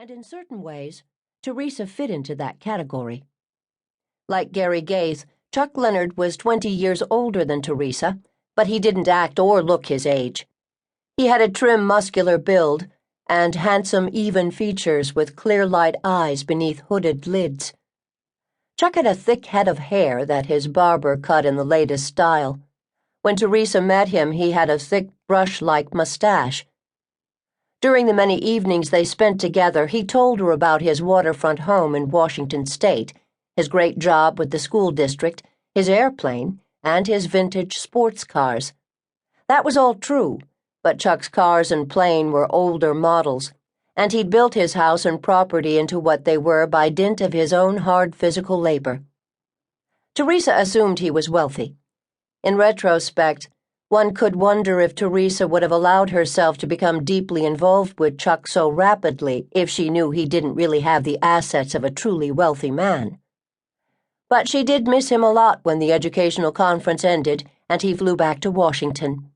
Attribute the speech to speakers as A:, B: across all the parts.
A: And in certain ways, Teresa fit into that category. Like Gary Gaith, Chuck Leonard was 20 years older than Teresa, but he didn't act or look his age. He had a trim, muscular build and handsome, even features with clear-light eyes beneath hooded lids. Chuck had a thick head of hair that his barber cut in the latest style. When Teresa met him, he had a thick, brush-like mustache. During the many evenings they spent together, he told her about his waterfront home in Washington State, his great job with the school district, his airplane, and his vintage sports cars. That was all true, but Chuck's cars and plane were older models, and he'd built his house and property into what they were by dint of his own hard physical labor. Teresa assumed he was wealthy. In retrospect, one could wonder if Teresa would have allowed herself to become deeply involved with Chuck so rapidly if she knew he didn't really have the assets of a truly wealthy man. But she did miss him a lot when the educational conference ended and he flew back to Washington.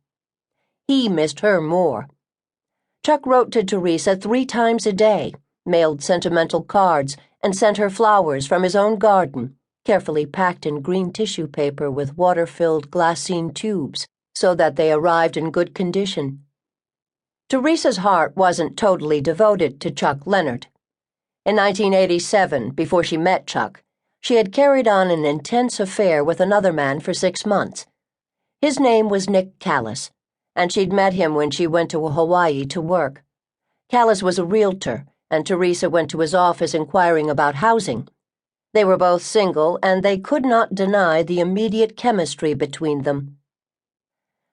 A: He missed her more. Chuck wrote to Teresa 3 times a day, mailed sentimental cards, and sent her flowers from his own garden, carefully packed in green tissue paper with water-filled glassine tubes, so that they arrived in good condition. Teresa's heart wasn't totally devoted to Chuck Leonard. In 1987, before she met Chuck, she had carried on an intense affair with another man for 6 months. His name was Nick Callis, and she'd met him when she went to Hawaii to work. Callis was a realtor, and Teresa went to his office inquiring about housing. They were both single, and they could not deny the immediate chemistry between them.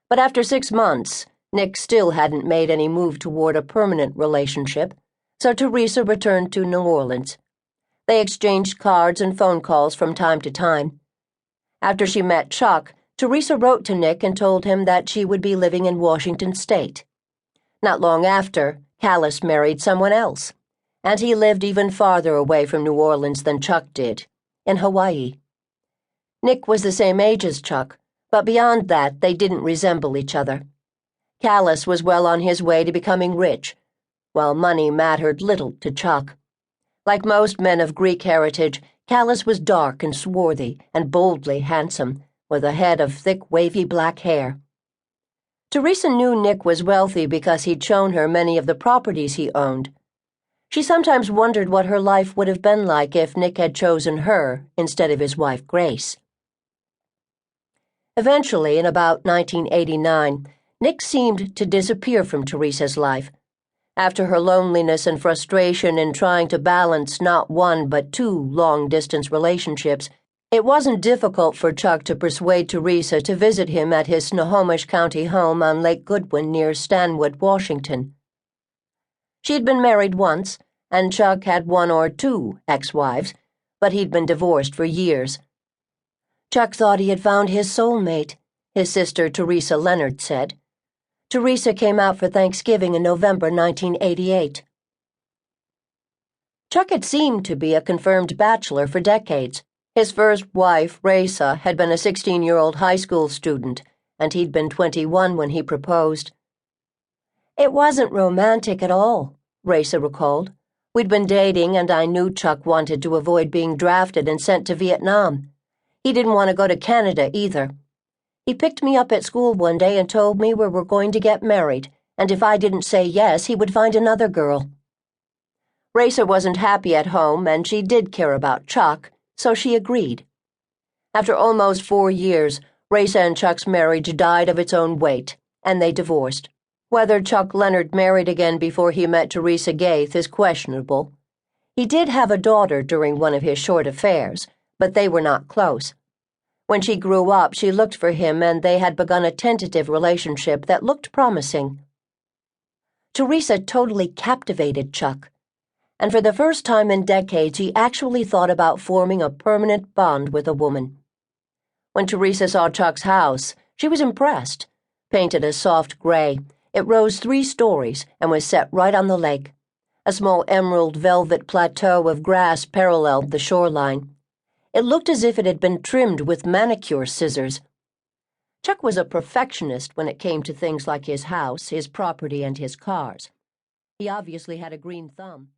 A: But after 6 months, Nick still hadn't made any move toward a permanent relationship, so Teresa returned to New Orleans. They exchanged cards and phone calls from time to time. After she met Chuck, Teresa wrote to Nick and told him that she would be living in Washington State. Not long after, Callis married someone else, and he lived even farther away from New Orleans than Chuck did, in Hawaii. Nick was the same age as Chuck, but beyond that, they didn't resemble each other. Callis was well on his way to becoming rich, while money mattered little to Chuck. Like most men of Greek heritage, Callis was dark and swarthy and boldly handsome, with a head of thick, wavy black hair. Teresa knew Nick was wealthy because he'd shown her many of the properties he owned. She sometimes wondered what her life would have been like if Nick had chosen her instead of his wife Grace. Eventually, in about 1989, Nick seemed to disappear from Teresa's life. After her loneliness and frustration in trying to balance not 1 but 2 long-distance relationships, it wasn't difficult for Chuck to persuade Teresa to visit him at his Snohomish County home on Lake Goodwin near Stanwood, Washington. She had been married once, and Chuck had 1 or 2 ex-wives, but he'd been divorced for years. Chuck thought he had found his soulmate, his sister Teresa Leonard said. Teresa came out for Thanksgiving in November 1988. Chuck had seemed to be a confirmed bachelor for decades. His first wife, Raisa, had been a 16-year-old high school student, and he'd been 21 when he proposed. "It wasn't romantic at all," Raisa recalled. "We'd been dating, and I knew Chuck wanted to avoid being drafted and sent to Vietnam. He didn't want to go to Canada either. He picked me up at school one day and told me we were going to get married, and if I didn't say yes, he would find another girl." Raisa wasn't happy at home, and she did care about Chuck, so she agreed. After almost 4 years, Raisa and Chuck's marriage died of its own weight, and they divorced. Whether Chuck Leonard married again before he met Teresa Gaith is questionable. He did have a daughter during one of his short affairs, but they were not close. When she grew up, she looked for him, and they had begun a tentative relationship that looked promising. Teresa totally captivated Chuck, and for the first time in decades, he actually thought about forming a permanent bond with a woman. When Teresa saw Chuck's house, she was impressed. Painted a soft gray, it rose 3 stories and was set right on the lake. A small emerald velvet plateau of grass paralleled the shoreline. It looked as if it had been trimmed with manicure scissors. Chuck was a perfectionist when it came to things like his house, his property, and his cars. He obviously had a green thumb.